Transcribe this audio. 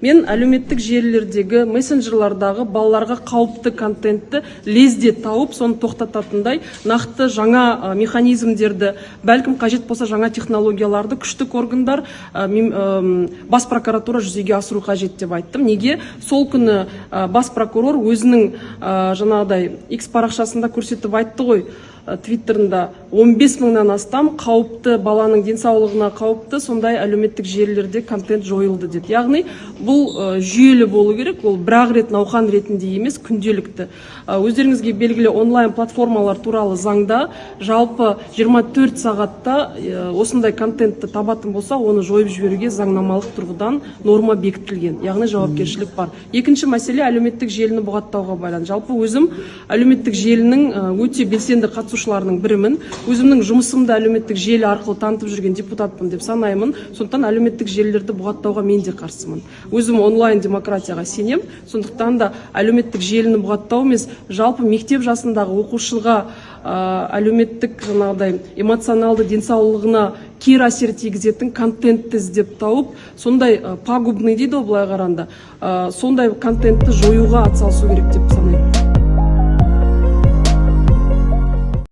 Мен әлеуметтік желілердегі мессенджерлардағы балаларға қауіпті контентті лезде тауып, соны тоқтататындай нақты жаңа механизмдерді, бәлкім қажет болса жаңа технологияларды күштік органдар, бас прокуратура жүзеге асыру қажет деп айттым. Неге? Сол күні бас прокурор өзінің жаңағыдай X парақшасында көрсетіп айтты ғой, Твиттерінде 15 мыңнан астам қауіпті, баланың денсаулығына қауіпті сондай әлеуметтік желілерде контент жойылды деп. Яғни бұл жүйелі болу керек, ол бір-ақ рет науқан ретінде емес, күнделікті. Өздеріңізге белгілі онлайн платформалар туралы заңда жалпы 24 сағатта осындай контентті табатын болса, оны жойып жіберуге заңнамалық тұрғыдан норма бекітілген, яғни жауапкершілік бар. Екінші мәселе әлеуметтік желіні бұғаттауға байланысты. Жалпы өзім әлеуметтік желінің өте белсенді қатысушыларының бірімін. Өзімнің жұмысымды әлеуметтік желі арқылы танытып жүрген депутатпын деп санаймын. Сондықтан әлеуметтік желілерді бұғаттауға мен де қарсымын. Өзім онлайн демократияға сенем. Сондықтан да әлеуметтік желіні бұғаттау емес, жалпы мектеп жасындағы оқушыға әлеуметтік эмоционалды денсаулығына кері әсер тигізетін контентті іздеп тауып, сондай пагубный дейді ғой былай қарағанда, сондай контентті жоюға атсалысу керек деп санаймын.